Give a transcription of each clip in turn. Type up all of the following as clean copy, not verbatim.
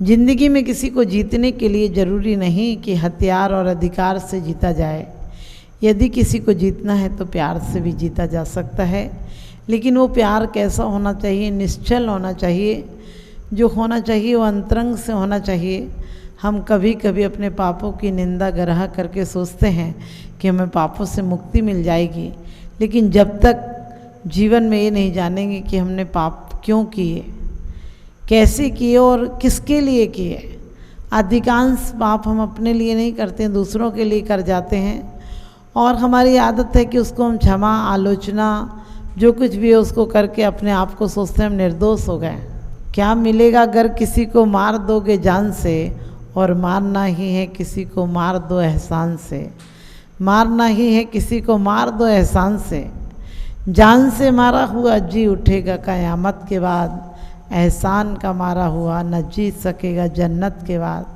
जिंदगी में किसी को जीतने के लिए ज़रूरी नहीं कि हथियार और अधिकार से जीता जाए। यदि किसी को जीतना है तो प्यार से भी जीता जा सकता है, लेकिन वो प्यार कैसा होना चाहिए? निश्चल होना चाहिए। जो होना चाहिए वो अंतरंग से होना चाहिए। हम कभी कभी अपने पापों की निंदा गरह करके सोचते हैं कि हमें पापों से मुक्ति मिल जाएगी, लेकिन जब तक जीवन में ये नहीं जानेंगे कि हमने पाप क्यों किए, कैसे किए और किसके लिए किए। अधिकांश पाप हम अपने लिए नहीं करते, दूसरों के लिए कर जाते हैं, और हमारी आदत है कि उसको हम क्षमा, आलोचना, जो कुछ भी है उसको करके अपने आप को सोचते हैं हम निर्दोष हो गए। क्या मिलेगा अगर किसी को मार दोगे जान से, और मारना ही है किसी को मार दो एहसान से। मारना ही है किसी को मार दो एहसान से। जान से मारा हुआ जी उठेगा क़यामत के बाद, एहसान का मारा हुआ न जीत सकेगा जन्नत के बाद।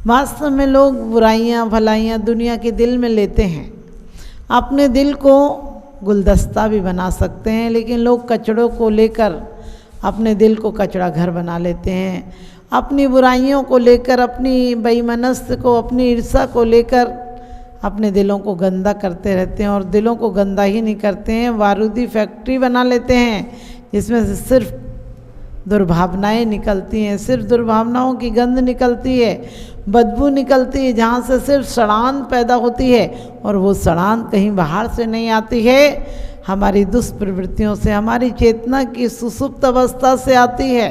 वास्तव में लोग बुराइयां भलाइयां दुनिया के दिल में लेते हैं। अपने दिल को गुलदस्ता भी बना सकते हैं, लेकिन लोग कचड़ों को लेकर अपने दिल को कचड़ा घर बना लेते हैं। अपनी बुराइयों को लेकर, अपनी बेईमानस्त को, अपनी ईर्ष्या को लेकर अपने दिलों को गंदा करते रहते हैं, और दिलों को गंदा ही नहीं करते हैं, बारूदी फैक्ट्री बना लेते हैं जिसमें से सिर्फ दुर्भावनाएं निकलती हैं, सिर्फ दुर्भावनाओं की गंध निकलती है, बदबू निकलती है, जहाँ से सिर्फ सड़ान पैदा होती है, और वो सड़ान कहीं बाहर से नहीं आती है, हमारी दुष्प्रवृत्तियों से, हमारी चेतना की सुसुप्त अवस्था से आती है।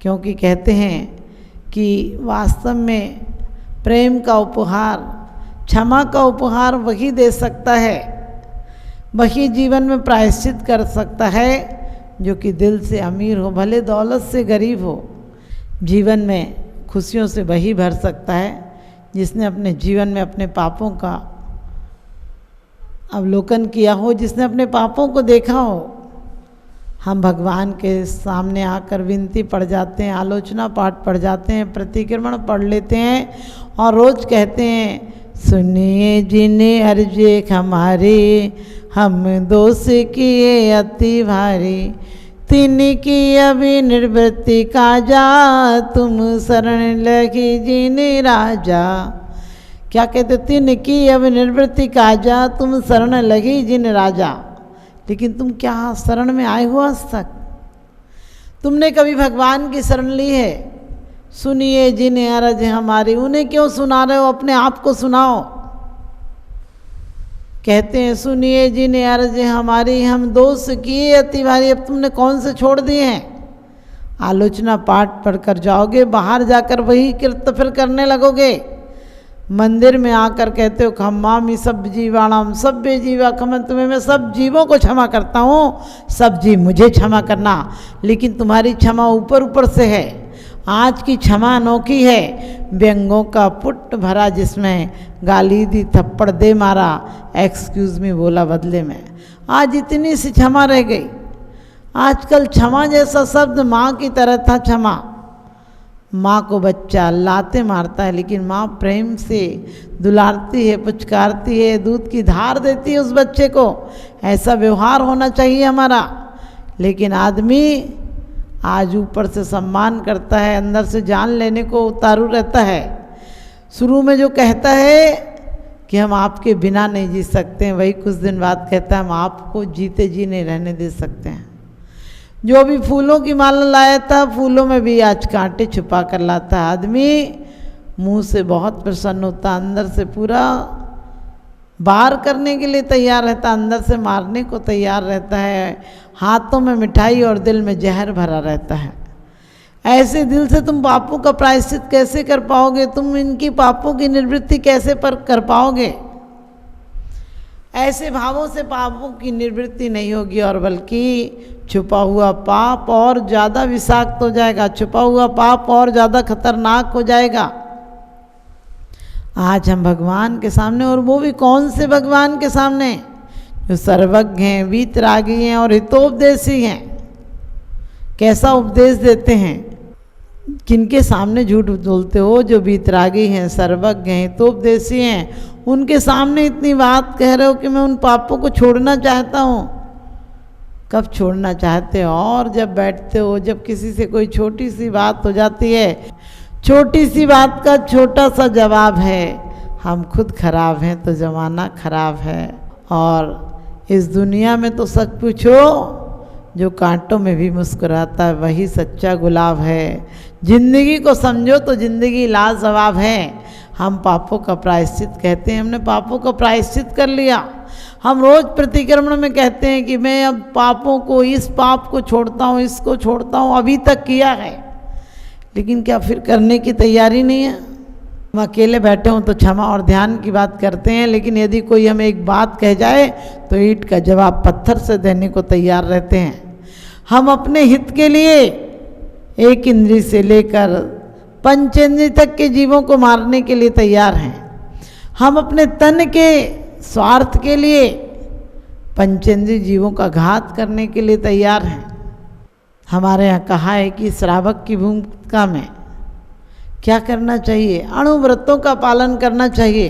क्योंकि कहते हैं कि वास्तव में प्रेम का उपहार, क्षमा का उपहार वही दे सकता है, वही जीवन में प्रायश्चित कर सकता है जो कि दिल से अमीर हो, भले दौलत से गरीब हो। जीवन में खुशियों से वही भर सकता है जिसने अपने जीवन में अपने पापों का अवलोकन किया हो, जिसने अपने पापों को देखा हो। हम भगवान के सामने आकर विनती पढ़ जाते हैं, आलोचना पाठ पढ़ जाते हैं, प्रतिक्रमण पढ़ लेते हैं, और रोज़ कहते हैं सुनिए जिन्हें अर्जे हमारे, हम दोष किए अति भारी, तिनकी अभी निर्वृत्ति काजा, तुम शरण लगी जिन्हें राजा। क्या कहते? तिनकी अभी निर्वृत्ति काजा, तुम शरण लगी जिन राजा। लेकिन तुम क्या शरण में आए हो आज तक? तुमने कभी भगवान की शरण ली है? सुनिए जिन्हें अरज हमारी, उन्हें क्यों सुना रहे हो? अपने आप को सुनाओ। कहते हैं सुनिए जिन्हें अर्ज हमारी, हम दोष किए अति भारी। अब तुमने कौन से छोड़ दिए हैं? आलोचना पाठ पढ़कर जाओगे, बाहर जाकर वही कृत्य फिर करने लगोगे। मंदिर में आकर कहते हो क्षमामि सब जीवाणाम सभ्य जीवा क्षमं, तुम्हें मैं सब जीवों को क्षमा करता हूँ, सब जीव मुझे क्षमा करना। लेकिन तुम्हारी क्षमा ऊपर ऊपर से है। आज की क्षमा अनोखी है, व्यंगों का पुट भरा जिसमें, गाली दी थप्पड़ दे मारा, एक्सक्यूज मी बोला बदले में। आज इतनी सी क्षमा रह गई। आजकल क्षमा जैसा शब्द माँ की तरह था। क्षमा, माँ को बच्चा लाते मारता है, लेकिन माँ प्रेम से दुलारती है, पुचकारती है, दूध की धार देती है उस बच्चे को। ऐसा व्यवहार होना चाहिए हमारा। लेकिन आदमी आज ऊपर से सम्मान करता है, अंदर से जान लेने को उतारू रहता है। शुरू में जो कहता है कि हम आपके बिना नहीं जी सकते हैं, वही कुछ दिन बाद कहता है हम आपको जीते जी नहीं रहने दे सकते हैं। जो भी फूलों की माला लाया था, फूलों में भी आज कांटे छुपा कर लाता है। आदमी मुंह से बहुत प्रसन्न होता, अंदर से पूरा बार करने के लिए तैयार रहता, अंदर से मारने को तैयार रहता है। हाथों में मिठाई और दिल में जहर भरा रहता है। ऐसे दिल से तुम पापों का प्रायश्चित कैसे कर पाओगे? तुम इनकी पापों की निवृत्ति कैसे पर कर पाओगे? ऐसे भावों से पापों की निवृत्ति नहीं होगी, और बल्कि छुपा हुआ पाप और ज़्यादा विषाक्त हो जाएगा, छुपा हुआ पाप और ज़्यादा खतरनाक हो जाएगा। आज हम भगवान के सामने, और वो भी कौन से भगवान के सामने? जो सर्वज्ञ हैं, वीतरागी हैं और हितोपदेशी हैं। कैसा उपदेश देते हैं? किनके सामने झूठ बोलते हो? जो वीतरागी हैं, सर्वज्ञ हैं, हितोपदेशी हैं, उनके सामने इतनी बात कह रहे हो कि मैं उन पापों को छोड़ना चाहता हूँ। कब छोड़ना चाहते हो। और जब बैठते हो, जब किसी से कोई छोटी सी बात हो जाती है, छोटी सी बात का छोटा सा जवाब है, हम खुद खराब हैं तो ज़माना खराब है। और इस दुनिया में तो सच पूछो, जो कांटों में भी मुस्कुराता है वही सच्चा गुलाब है। जिंदगी को समझो तो जिंदगी लाजवाब है। हम पापों का प्रायश्चित कहते हैं, हमने पापों का प्रायश्चित कर लिया। हम रोज़ प्रतिक्रमण में कहते हैं कि मैं अब पापों को, इस पाप को छोड़ता हूँ, इसको छोड़ता हूँ, अभी तक किया है, लेकिन क्या फिर करने की तैयारी नहीं है। हम अकेले बैठे हों तो क्षमा और ध्यान की बात करते हैं, लेकिन यदि कोई हमें एक बात कह जाए तो ईंट का जवाब पत्थर से देने को तैयार रहते हैं। हम अपने हित के लिए एक इंद्री से लेकर पंचेंद्री तक के जीवों को मारने के लिए तैयार हैं। हम अपने तन के स्वार्थ के लिए पंचेंद्री जीवों का घात करने के लिए तैयार हैं। हमारे यहाँ कहा है कि श्रावक की भूमिका में क्या करना चाहिए, अणुव्रतों का पालन करना चाहिए,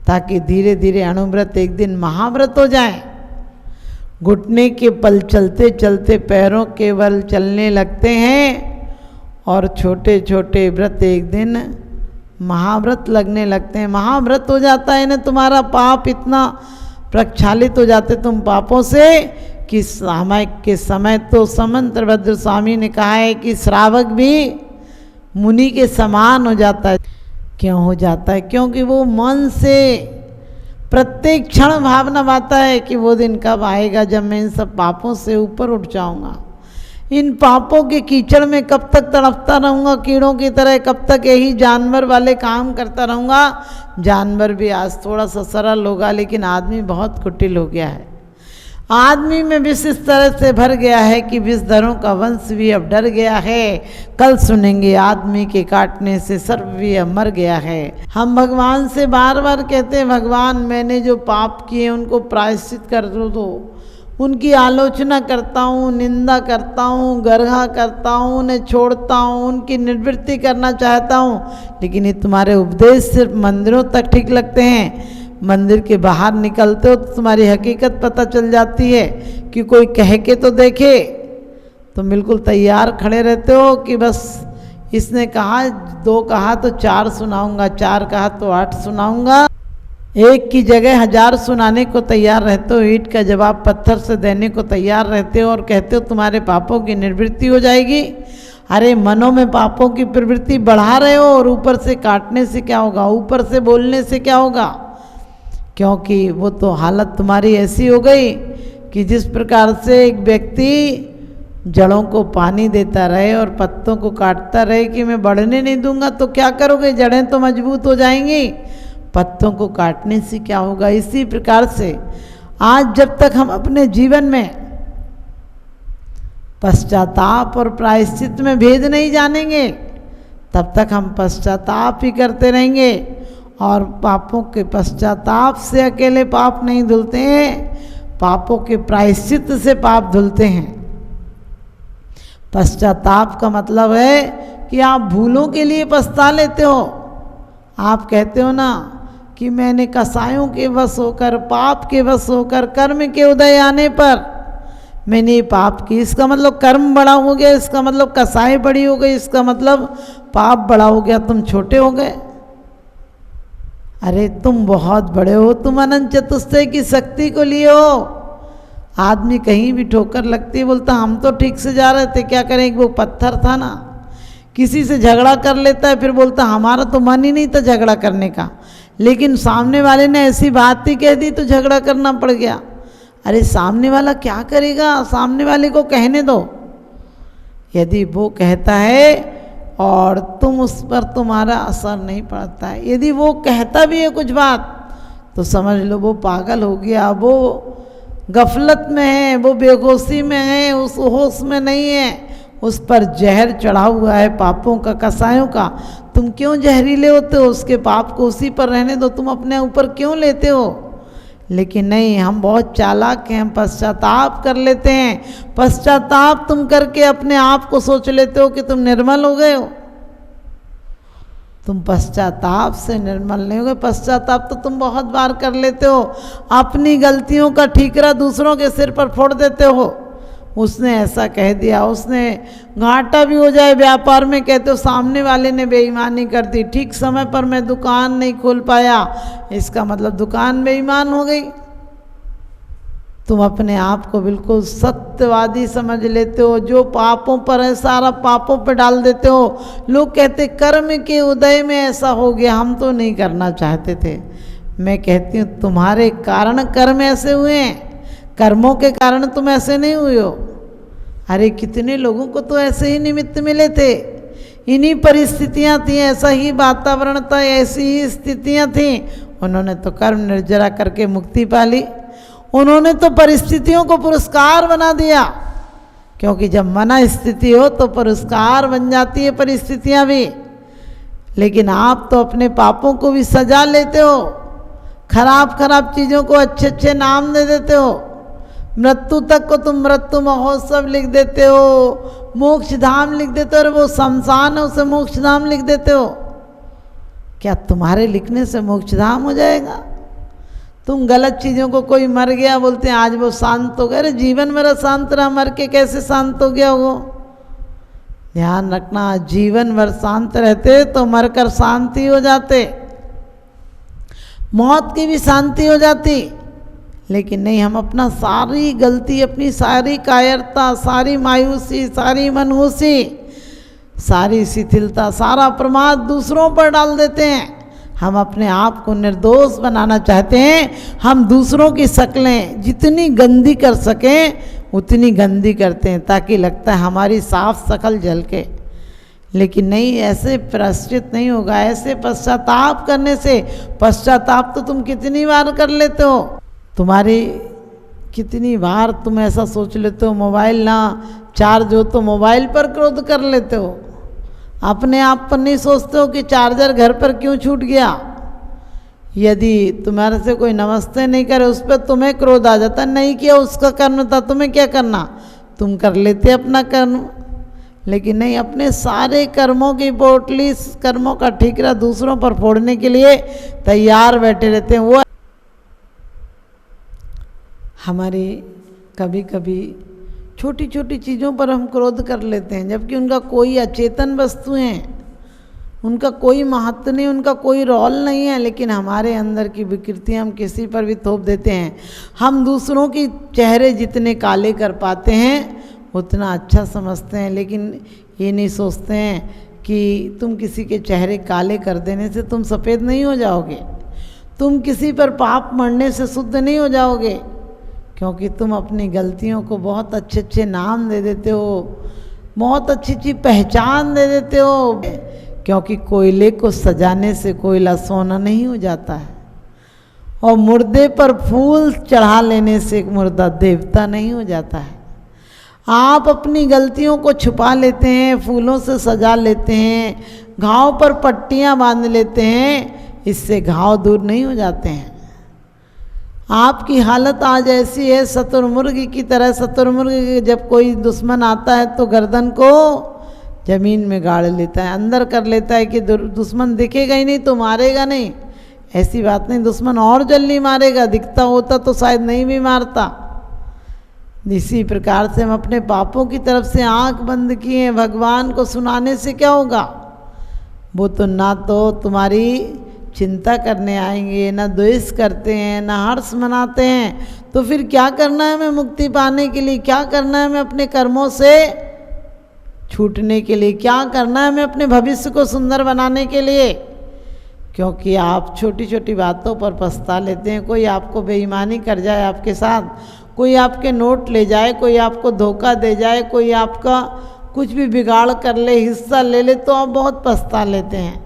ताकि धीरे धीरे अणुव्रत एक दिन महाव्रत हो जाए। घुटने के पल चलते चलते पैरों के बल चलने लगते हैं और छोटे छोटे व्रत एक दिन महाव्रत लगने लगते हैं। महाव्रत हो जाता है ना, तुम्हारा पाप इतना प्रक्षालित हो जाते तुम पापों से कि समय के समय तो समंत्रभद्र स्वामी ने कहा है कि श्रावक भी मुनि के समान हो जाता है। क्यों हो जाता है? क्योंकि वो मन से प्रत्येक क्षण भावना पाता है कि वो दिन कब आएगा जब मैं इन सब पापों से ऊपर उठ जाऊंगा। इन पापों के कीचड़ में कब तक तड़पता रहूँगा कीड़ों की तरह, कब तक यही जानवर वाले काम करता रहूँगा। जानवर भी आज थोड़ा सा सरल होगा, लेकिन आदमी बहुत कुटिल हो गया है। आदमी में विष इस तरह से भर गया है कि विषधरों का वंश भी अब डर गया है। कल सुनेंगे आदमी के काटने से सर्प भी अब मर गया है। हम भगवान से बार बार कहते हैं, भगवान मैंने जो पाप किए उनको प्रायश्चित कर दो। उनकी आलोचना करता हूँ, निंदा करता हूँ, गर्हा करता हूँ, उन्हें छोड़ता हूँ, उनकी निवृत्ति करना चाहता हूँ, लेकिन ये तुम्हारे उपदेश सिर्फ मंदिरों तक ठीक लगते हैं। मंदिर के बाहर निकलते हो तो तुम्हारी हकीकत पता चल जाती है कि कोई कह के तो देखे। तुम बिल्कुल तैयार खड़े रहते हो कि बस इसने कहा, 2 कहा तो 4 सुनाऊंगा, 4 कहा तो 8 सुनाऊंगा। एक की जगह 1000 सुनाने को तैयार रहते हो, ईंट का जवाब पत्थर से देने को तैयार रहते हो और कहते हो तुम्हारे पापों की निवृत्ति हो जाएगी। अरे मनों में पापों की प्रवृत्ति बढ़ा रहे हो और ऊपर से काटने से क्या होगा, ऊपर से बोलने से क्या होगा? क्योंकि वो तो हालत तुम्हारी ऐसी हो गई कि जिस प्रकार से एक व्यक्ति जड़ों को पानी देता रहे और पत्तों को काटता रहे कि मैं बढ़ने नहीं दूंगा, तो क्या करोगे? जड़ें तो मजबूत हो जाएंगी, पत्तों को काटने से क्या होगा? इसी प्रकार से आज जब तक हम अपने जीवन में पश्चाताप और प्रायश्चित में भेद नहीं जानेंगे, तब तक हम पश्चाताप ही करते रहेंगे। और पापों के पश्चाताप से अकेले पाप नहीं धुलते हैं, पापों के प्रायश्चित से पाप धुलते हैं। पश्चाताप का मतलब है कि आप भूलों के लिए पछता लेते हो। आप कहते हो ना कि मैंने कसायों के वश होकर, पाप के वश होकर, कर्म के उदय आने पर मैंने ये पाप की, इसका मतलब कर्म बड़ा हो गया, इसका मतलब कसाई बड़ी हो गई, इसका मतलब पाप बड़ा हो गया, तुम छोटे हो गए। अरे तुम बहुत बड़े हो, तुम अनंत चतुष्टय की शक्ति को लिए हो। आदमी कहीं भी ठोकर लगती है बोलता हम तो ठीक से जा रहे थे, क्या करें, वो पत्थर था ना। किसी से झगड़ा कर लेता है, फिर बोलता हमारा तो मन ही नहीं था झगड़ा करने का, लेकिन सामने वाले ने ऐसी बात ही कह दी तो झगड़ा करना पड़ गया। अरे सामने वाला क्या करेगा, सामने वाले को कहने दो। यदि वो कहता है और तुम उस पर तुम्हारा असर नहीं पड़ता है, यदि वो कहता भी है कुछ बात, तो समझ लो वो पागल हो गया, वो गफलत में है, वो बेहोशी में है, उस होश में नहीं है, उस पर जहर चढ़ा हुआ है पापों का, कसायों का। तुम क्यों जहरीले होते हो? उसके पाप को उसी पर रहने दो, तुम अपने ऊपर क्यों लेते हो? लेकिन नहीं, हम बहुत चालाक हैं, हम पश्चाताप कर लेते हैं। पश्चाताप तुम करके अपने आप को सोच लेते हो कि तुम निर्मल हो गए हो। तुम पश्चाताप से निर्मल नहीं होगे। पश्चाताप तो तुम बहुत बार कर लेते हो, अपनी गलतियों का ठीकरा दूसरों के सिर पर फोड़ देते हो। उसने ऐसा कह दिया, उसने घाटा भी हो जाए व्यापार में, कहते हो सामने वाले ने बेईमानी कर दी, ठीक समय पर मैं दुकान नहीं खोल पाया, इसका मतलब दुकान बेईमान हो गई। तुम अपने आप को बिल्कुल सत्यवादी समझ लेते हो, जो पापों पर है सारा पापों पर डाल देते हो। लोग कहते कर्म के उदय में ऐसा हो गया, हम तो नहीं करना चाहते थे। मैं कहती हूँ तुम्हारे कारण कर्म ऐसे हुए हैं, कर्मों के कारण तुम ऐसे नहीं हुए हो। अरे कितने लोगों को तो ऐसे ही निमित्त मिले थे, इन्हीं परिस्थितियाँ थी, ऐसा ही वातावरण था, ऐसी ही स्थितियाँ थी, उन्होंने तो कर्म निर्जरा करके मुक्ति पा ली। उन्होंने तो परिस्थितियों को पुरस्कार बना दिया, क्योंकि जब मना स्थिति हो तो पुरस्कार बन जाती है परिस्थितियाँ भी। लेकिन आप तो अपने पापों को भी सजा लेते हो, खराब खराब चीज़ों को अच्छे अच्छे नाम दे देते हो। मृत्यु तक को तुम मृत्यु महोत्सव लिख देते हो, मोक्ष धाम लिख देते हो, और वो शमशान है उसे मोक्ष धाम लिख देते हो। क्या तुम्हारे लिखने से मोक्ष धाम हो जाएगा? तुम गलत चीज़ों को, कोई मर गया बोलते हैं आज वो शांत हो गया। अरे जीवन मेरा शांत रहा, मर के कैसे शांत हो गया वो? ध्यान रखना, जीवन भर शांत रहते तो मरकर शांति हो जाते, मौत की भी शांति हो जाती। लेकिन नहीं, हम अपना सारी गलती, अपनी सारी कायरता, सारी मायूसी, सारी मनहूसी, सारी शिथिलता, सारा प्रमाद दूसरों पर डाल देते हैं। हम अपने आप को निर्दोष बनाना चाहते हैं, हम दूसरों की शक्लें जितनी गंदी कर सकें उतनी गंदी करते हैं, ताकि लगता है हमारी साफ शक्ल झलके। लेकिन नहीं, ऐसे प्रायश्चित नहीं होगा। ऐसे पश्चाताप करने से, पश्चाताप तो तुम कितनी बार कर लेते हो, तुम्हारी कितनी बार तुम ऐसा सोच लेते हो मोबाइल ना चार्ज हो तो मोबाइल पर क्रोध कर लेते हो। अपने आप पर नहीं सोचते हो कि चार्जर घर पर क्यों छूट गया। यदि तुम्हारे से कोई नमस्ते नहीं करे उस पर तुम्हें क्रोध आ जाता, नहीं किया उसका कर्म था, तुम्हें क्या करना, तुम कर लेते अपना कर्म। लेकिन नहीं, अपने सारे कर्मों की पोटली, कर्मों का ठीकरा दूसरों पर फोड़ने के लिए तैयार बैठे रहते हैं। वो हमारे कभी कभी छोटी छोटी चीज़ों पर हम क्रोध कर लेते हैं, जबकि उनका कोई अचेतन वस्तु हैं, उनका कोई महत्व नहीं, उनका कोई रोल नहीं है, लेकिन हमारे अंदर की विकृति हम किसी पर भी थोप देते हैं। हम दूसरों की चेहरे जितने काले कर पाते हैं उतना अच्छा समझते हैं, लेकिन ये नहीं सोचते हैं कि तुम किसी के चेहरे काले कर देने से तुम सफ़ेद नहीं हो जाओगे, तुम किसी पर पाप मरने से शुद्ध नहीं हो जाओगे, क्योंकि तुम अपनी गलतियों को बहुत अच्छे अच्छे नाम दे देते हो, बहुत अच्छी अच्छी पहचान दे देते हो। क्योंकि कोयले को सजाने से कोयला सोना नहीं हो जाता है, और मुर्दे पर फूल चढ़ा लेने से एक मुर्दा देवता नहीं हो जाता है। आप अपनी गलतियों को छुपा लेते हैं, फूलों से सजा लेते हैं, घाव पर पट्टियां बांध लेते हैं, इससे घाव दूर नहीं हो जाते हैं। आपकी हालत आज ऐसी है शतुरमुर्ग की तरह। शतुरमुर्ग जब कोई दुश्मन आता है तो गर्दन को ज़मीन में गाड़ लेता है, अंदर कर लेता है कि दुश्मन दिखेगा ही नहीं तो मारेगा नहीं। ऐसी बात नहीं, दुश्मन और जल्दी मारेगा, दिखता होता तो शायद नहीं भी मारता। इसी प्रकार से हम अपने पापों की तरफ से आंख बंद किए, भगवान को सुनाने से क्या होगा? वो तो ना तो तुम्हारी चिंता करने आएंगे, ना द्वेष करते हैं, ना हर्ष मनाते हैं। तो फिर क्या करना है हमें मुक्ति पाने के लिए? क्या करना है हमें अपने कर्मों से छूटने के लिए? क्या करना है हमें अपने भविष्य को सुंदर बनाने के लिए? क्योंकि आप छोटी छोटी बातों पर पछता लेते हैं। कोई आपको बेईमानी कर जाए आपके साथ, कोई आपके नोट ले जाए, कोई आपको धोखा दे जाए, कोई आपका कुछ भी बिगाड़ कर ले, हिस्सा ले ले, तो आप बहुत पछता लेते हैं।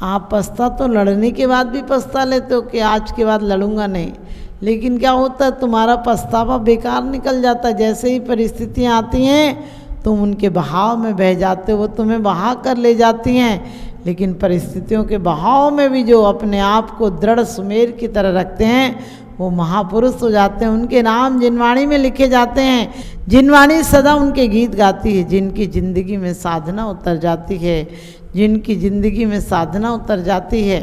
आप पछता तो लड़ने के बाद भी पछता लेते हो कि आज के बाद लड़ूंगा नहीं, लेकिन क्या होता है तुम्हारा पछतावा बेकार निकल जाता है। जैसे ही परिस्थितियाँ आती हैं तुम उनके बहाव में बह जाते हो, वो तुम्हें बहा कर ले जाती हैं। लेकिन परिस्थितियों के बहाव में भी जो अपने आप को दृढ़ सुमेर की तरह रखते हैं वो महापुरुष हो जाते हैं। उनके नाम जिनवाणी में लिखे जाते हैं। जिनवाणी सदा उनके गीत गाती है, जिनकी ज़िंदगी में साधना उतर जाती है, जिनकी जिंदगी में साधना उतर जाती है,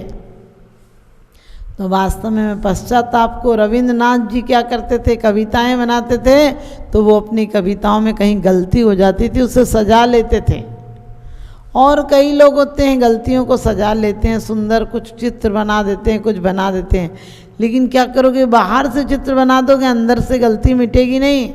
तो वास्तव में पश्चाताप को रविंद्रनाथ जी क्या करते थे, कविताएं बनाते थे तो वो अपनी कविताओं में कहीं गलती हो जाती थी उसे सजा लेते थे। और कई लोग होते हैं गलतियों को सजा लेते हैं, सुंदर कुछ चित्र बना देते हैं, कुछ बना देते हैं, लेकिन क्या करोगे, बाहर से चित्र बना दोगे अंदर से गलती मिटेगी नहीं।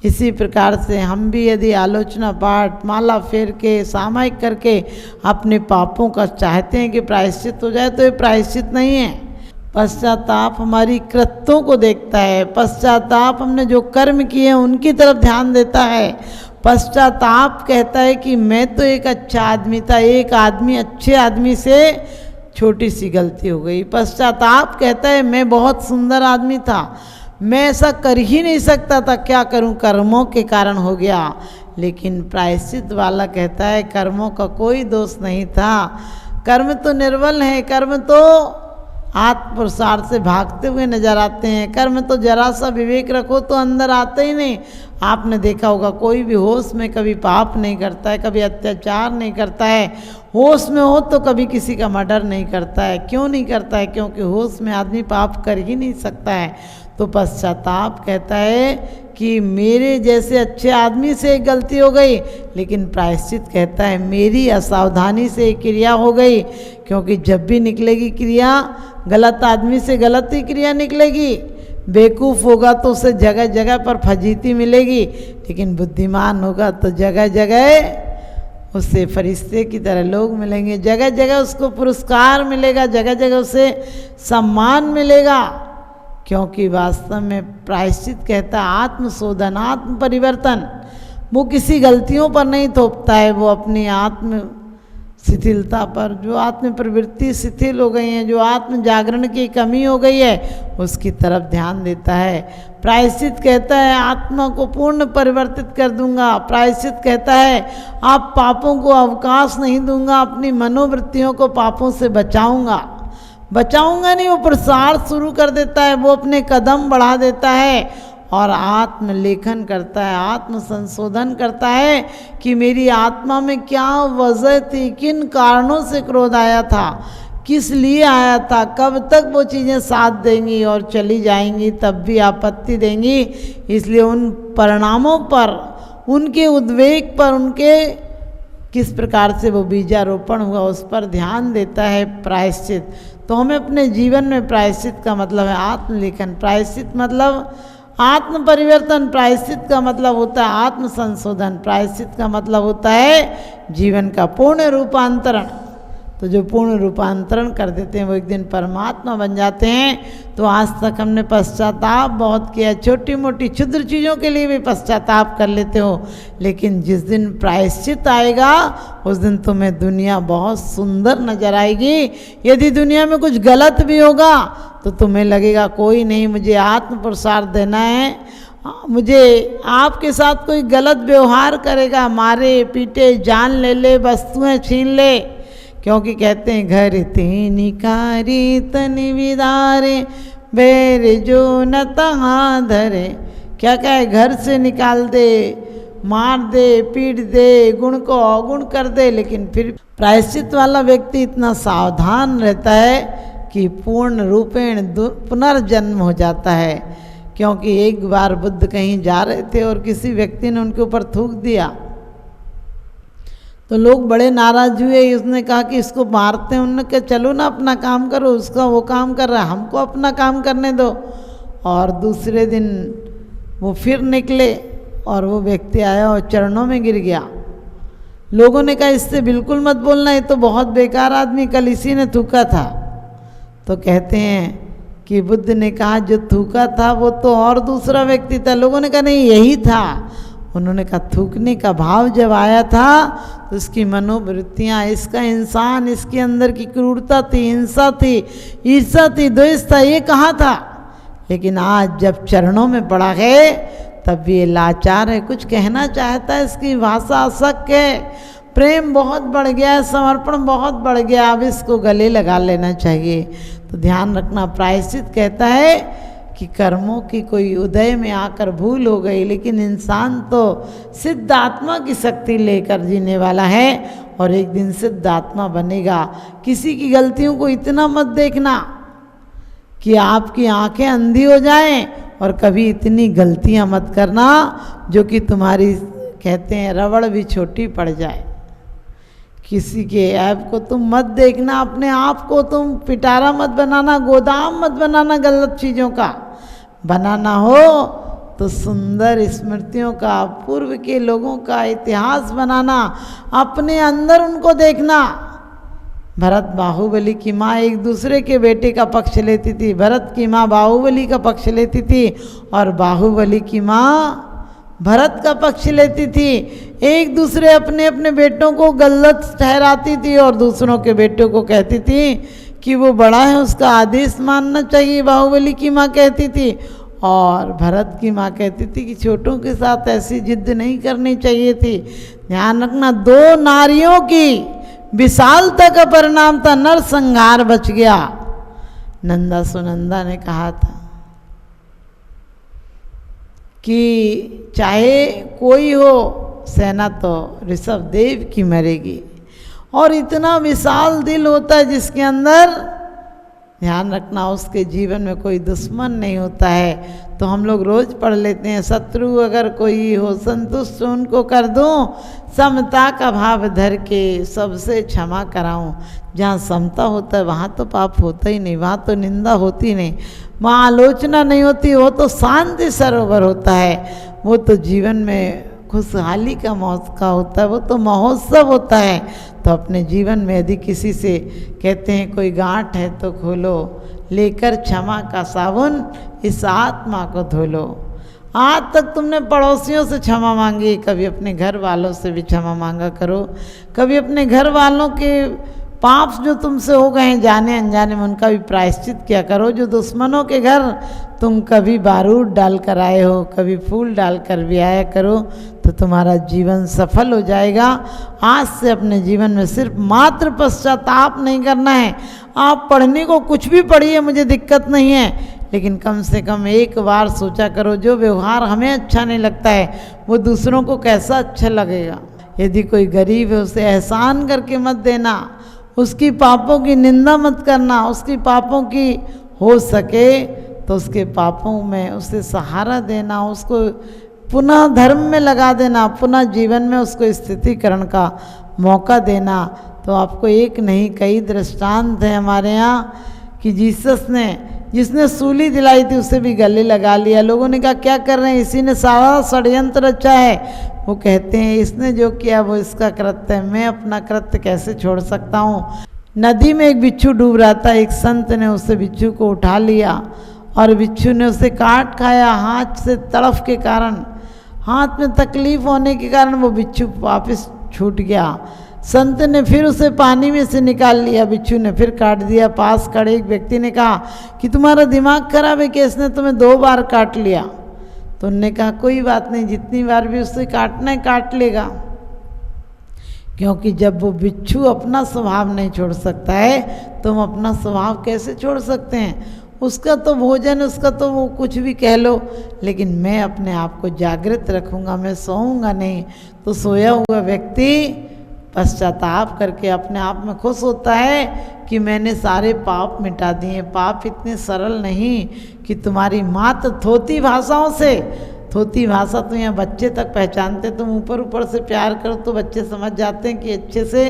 इसी प्रकार से हम भी यदि आलोचना पाठ माला फेर के सामायिक करके अपने पापों का चाहते हैं कि प्रायश्चित हो जाए, तो ये प्रायश्चित नहीं है। पश्चाताप हमारी कृत्यों को देखता है, पश्चाताप हमने जो कर्म किए हैं उनकी तरफ ध्यान देता है। पश्चाताप कहता है कि मैं तो एक अच्छा आदमी था, एक आदमी अच्छे आदमी से छोटी सी गलती हो गई। पश्चाताप कहता है मैं बहुत सुंदर आदमी था, मैं ऐसा कर ही नहीं सकता था, क्या करूं, कर्मों के कारण हो गया। लेकिन प्रायश्चित वाला कहता है कर्मों का कोई दोष नहीं था, कर्म तो निर्बल है, कर्म तो आत्म पुरुषार्थ से भागते हुए नजर आते हैं, कर्म तो जरा सा विवेक रखो तो अंदर आते ही नहीं। आपने देखा होगा कोई भी होश में कभी पाप नहीं करता है, कभी अत्याचार नहीं करता है, होश में हो तो कभी किसी का मर्डर नहीं करता है। क्यों नहीं करता है, क्योंकि होश में आदमी पाप कर ही नहीं सकता है। तो पश्चाताप कहता है कि मेरे जैसे अच्छे आदमी से एक गलती हो गई, लेकिन प्रायश्चित कहता है मेरी असावधानी से एक क्रिया हो गई, क्योंकि जब भी निकलेगी क्रिया गलत आदमी से गलत ही क्रिया निकलेगी। बेवकूफ़ होगा तो उसे जगह जगह पर फजीती मिलेगी, लेकिन बुद्धिमान होगा तो जगह जगह उससे फरिश्ते की तरह लोग मिलेंगे, जगह जगह उसको पुरस्कार मिलेगा, जगह जगह उसे सम्मान मिलेगा। क्योंकि वास्तव में प्रायश्चित कहता है आत्मशोधन, आत्म परिवर्तन। वो किसी गलतियों पर नहीं थोपता है, वो अपनी आत्म शिथिलता पर, जो आत्म प्रवृत्ति शिथिल हो गई है, जो आत्म जागरण की कमी हो गई है, उसकी तरफ ध्यान देता है। प्रायश्चित कहता है आत्मा को पूर्ण परिवर्तित कर दूंगा। प्रायश्चित कहता है आप पापों को अवकाश नहीं दूंगा, अपनी मनोवृत्तियों को पापों से बचाऊंगा। बचाऊंगा नहीं, वो प्रसार शुरू कर देता है, वो अपने कदम बढ़ा देता है और आत्मलेखन करता है, आत्म संशोधन करता है कि मेरी आत्मा में क्या वजह थी, किन कारणों से क्रोध आया था, किस लिए आया था, कब तक वो चीज़ें साथ देंगी और चली जाएंगी, तब भी आपत्ति देंगी। इसलिए उन परिणामों पर, उनके उद्वेग पर, उनके किस प्रकार से वो बीजारोपण हुआ उस पर ध्यान देता है प्रायश्चित। तो हमें अपने जीवन में प्रायश्चित का मतलब है आत्मलेखन, प्रायश्चित मतलब आत्म परिवर्तन, प्रायश्चित का मतलब होता है आत्म संशोधन, प्रायश्चित का मतलब होता है जीवन का पूर्ण रूपांतरण। तो जो पूर्ण रूपांतरण कर देते हैं वो एक दिन परमात्मा बन जाते हैं। तो आज तक हमने पश्चाताप बहुत किया, छोटी मोटी क्षुद्र चीज़ों के लिए भी पश्चाताप कर लेते हो, लेकिन जिस दिन प्रायश्चित आएगा उस दिन तुम्हें दुनिया बहुत सुंदर नजर आएगी। यदि दुनिया में कुछ गलत भी होगा तो तुम्हें लगेगा कोई नहीं, मुझे आत्म पुरुषार्थ देना है, मुझे आपके साथ कोई गलत व्यवहार करेगा, मारे पीटे, जान ले ले, वस्तुएं छीन ले, क्योंकि कहते हैं घर तेनी कारी तनि विदारे बैर जो न तहाँ धरे। क्या कहे, घर से निकाल दे, मार दे, पीट दे, गुण को अवगुण कर दे, लेकिन फिर प्रायश्चित वाला व्यक्ति इतना सावधान रहता है कि पूर्ण रूपेण पुनर्जन्म हो जाता है। क्योंकि एक बार बुद्ध कहीं जा रहे थे और किसी व्यक्ति ने उनके ऊपर थूक दिया, तो लोग बड़े नाराज हुए। उसने कहा कि इसको मारते हैं। उन्होंने कहा चलो ना अपना काम करो, उसका वो काम कर रहा है, हमको अपना काम करने दो। और दूसरे दिन वो फिर निकले और वो व्यक्ति आया और चरणों में गिर गया। लोगों ने कहा इससे बिल्कुल मत बोलना, ये तो बहुत बेकार आदमी, कल इसी ने थूका था। तो कहते हैं कि बुद्ध ने कहा जो थूका था वो तो और दूसरा व्यक्ति था। लोगों ने कहा नहीं यही था। उन्होंने कहा थूकने का भाव जब आया था तो इसकी मनोवृत्तियाँ, इसका इंसान, इसके अंदर की क्रूरता थी, हिंसा थी, ईर्ष्या थी, द्वेष था, ये कहाँ था। लेकिन आज जब चरणों में पड़ा है तब भी ये लाचार है, कुछ कहना चाहता है, इसकी भाषा असक्य है, प्रेम बहुत बढ़ गया है, समर्पण बहुत बढ़ गया, अब इसको गले लगा लेना चाहिए। तो ध्यान रखना, प्रायश्चित कहता है कि कर्मों की कोई उदय में आकर भूल हो गई, लेकिन इंसान तो सिद्ध आत्मा की शक्ति लेकर जीने वाला है और एक दिन सिद्धात्मा बनेगा। किसी की गलतियों को इतना मत देखना कि आपकी आंखें अंधी हो जाएं, और कभी इतनी गलतियां मत करना जो कि तुम्हारी, कहते हैं, रबड़ भी छोटी पड़ जाए। किसी के ऐप को तुम मत देखना, अपने आप को तुम पिटारा मत बनाना, गोदाम मत बनाना गलत चीज़ों का। बनाना हो तो सुंदर स्मृतियों का, पूर्व के लोगों का इतिहास बनाना, अपने अंदर उनको देखना। भरत बाहुबली की माँ एक दूसरे के बेटे का पक्ष लेती थी, भरत की माँ बाहुबली का पक्ष लेती थी, और बाहुबली की माँ भरत का पक्ष लेती थी। एक दूसरे अपने अपने बेटों को गलत ठहराती थी और दूसरों के बेटों को कहती थी कि वो बड़ा है, उसका आदेश मानना चाहिए, बाहुबली की माँ कहती थी। और भरत की माँ कहती थी कि छोटों के साथ ऐसी जिद नहीं करनी चाहिए थी। ध्यान रखना, दो नारियों की विशालता का परिणाम था नरसंहार, बच गया। नंदा सुनंदा ने कहा था कि चाहे कोई हो, सेना तो ऋषभदेव की मरेगी। और इतना विशाल दिल होता है जिसके अंदर, ध्यान रखना, उसके जीवन में कोई दुश्मन नहीं होता है। तो हम लोग रोज़ पढ़ लेते हैं, शत्रु अगर कोई हो संतुष्ट उनको कर दूं, समता का भाव धर के सबसे क्षमा कराऊं। जहाँ समता होता है वहाँ तो पाप होता ही नहीं, वहाँ तो निंदा होती नहीं, वहाँ आलोचना नहीं होती, वो तो शांति सरोवर होता है। वो तो जीवन में खुशहाली का मौका होता है, वो तो महोत्सव होता है। तो अपने जीवन में यदि किसी से, कहते हैं, कोई गांठ है तो खोलो, लेकर क्षमा का साबुन इस आत्मा को धो लो। आज तक तुमने पड़ोसियों से क्षमा मांगी, कभी अपने घर वालों से भी क्षमा मांगा करो। कभी अपने घर वालों के पाप जो तुमसे हो गए हैं जाने अनजाने में, उनका भी प्रायश्चित किया करो। जो दुश्मनों के घर तुम कभी बारूद डाल कर आए हो, कभी फूल डाल कर भी आया करो, तो तुम्हारा जीवन सफल हो जाएगा। आज से अपने जीवन में सिर्फ मात्र पश्चाताप नहीं करना है। आप पढ़ने को कुछ भी पढ़िए, मुझे दिक्कत नहीं है, लेकिन कम से कम एक बार सोचा करो, जो व्यवहार हमें अच्छा नहीं लगता है वो दूसरों को कैसा अच्छा लगेगा। यदि कोई गरीब है उसे एहसान करके मत देना, उसकी पापों की निंदा मत करना, उसकी पापों की हो सके तो उसके पापों में उसे सहारा देना, उसको पुनः धर्म में लगा देना, पुनः जीवन में उसको स्थितिकरण का मौका देना। तो आपको एक नहीं कई दृष्टांत है हमारे यहाँ कि जीसस ने, जिसने सूली दिलाई थी उसे भी गले लगा लिया। लोगों ने कहा क्या कर रहे हैं, इसी ने सारा षड्यंत्र रचा है। वो कहते हैं इसने जो किया वो इसका कृत्य है, मैं अपना कृत्य कैसे छोड़ सकता हूँ। नदी में एक बिच्छू डूब रहा था, एक संत ने उसे बिच्छू को उठा लिया और बिच्छू ने उसे काट खाया। हाथ से तड़फ के कारण, हाथ में तकलीफ होने के कारण वो बिच्छू वापस छूट गया। संत ने फिर उसे पानी में से निकाल लिया, बिच्छू ने फिर काट दिया। पास खड़े एक व्यक्ति ने कहा कि तुम्हारा दिमाग खराब है कि इसने तुम्हें 2 बार काट लिया। तो उन्होंने कहा कोई बात नहीं, जितनी बार भी उससे काटना है काट लेगा, क्योंकि जब वो बिच्छू अपना स्वभाव नहीं छोड़ सकता है तो हम अपना स्वभाव कैसे छोड़ सकते हैं। उसका तो भोजन, उसका तो वो कुछ भी कह लो, लेकिन मैं अपने आप को जागृत रखूँगा, मैं सोऊंगा नहीं। तो सोया हुआ व्यक्ति पश्चाताप करके अपने आप में खुश होता है कि मैंने सारे पाप मिटा दिए। पाप इतने सरल नहीं कि तुम्हारी मात्र थोती भाषाओं से, थोती भाषा तो यहाँ बच्चे तक पहचानते, तुम ऊपर ऊपर से प्यार करो तो बच्चे समझ जाते हैं कि अच्छे से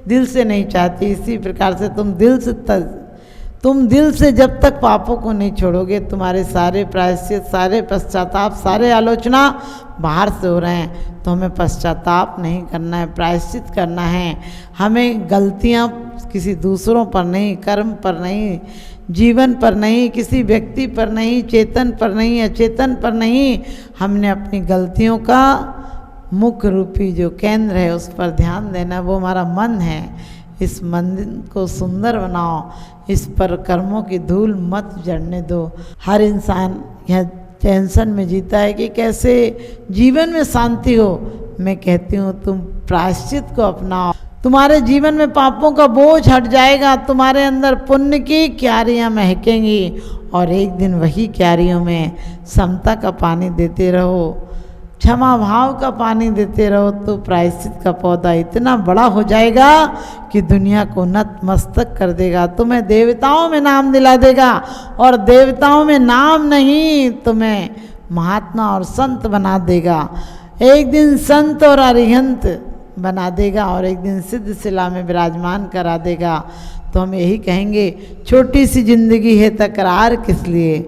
दिल से नहीं चाहती। इसी प्रकार से तुम दिल से जब तक पापों को नहीं छोड़ोगे, तुम्हारे सारे प्रायश्चित, सारे पश्चाताप, सारे आलोचना बाहर से हो रहे हैं। तो हमें पश्चाताप नहीं करना है, प्रायश्चित करना है। हमें गलतियाँ किसी दूसरों पर नहीं, कर्म पर नहीं, जीवन पर नहीं, किसी व्यक्ति पर नहीं, चेतन पर नहीं, अचेतन पर नहीं, हमने अपनी गलतियों का मुख्य रूपी जो केंद्र है उस पर ध्यान देना। वो हमारा मन है। इस मन को सुंदर बनाओ, इस पर कर्मों की धूल मत जड़ने दो। हर इंसान यह टेंशन में जीता है कि कैसे जीवन में शांति हो। मैं कहती हूँ तुम प्रायश्चित को अपनाओ, तुम्हारे जीवन में पापों का बोझ हट जाएगा, तुम्हारे अंदर पुण्य की क्यारियाँ महकेंगी और एक दिन वही क्यारियों में समता का पानी देते रहो। क्षमा भाव का पानी देते रहो तो प्रायश्चित का पौधा इतना बड़ा हो जाएगा कि दुनिया को नतमस्तक कर देगा। तुम्हें देवताओं में नाम दिला देगा, और देवताओं में नाम नहीं तुम्हें महात्मा और संत बना देगा। एक दिन संत और अरिहंत बना देगा और एक दिन सिद्ध शिला में विराजमान करा देगा। तो हम यही कहेंगे, छोटी सी जिंदगी है तकरार किस लिए,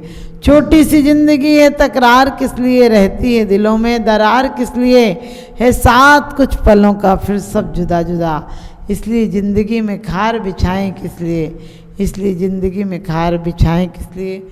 छोटी सी जिंदगी है तकरार किस लिए, रहती है दिलों में दरार किस लिए, है साथ कुछ पलों का फिर सब जुदा जुदा। इसलिए ज़िंदगी में खार बिछाएं किस लिए, इसलिए ज़िंदगी में खार बिछाएं किस लिए।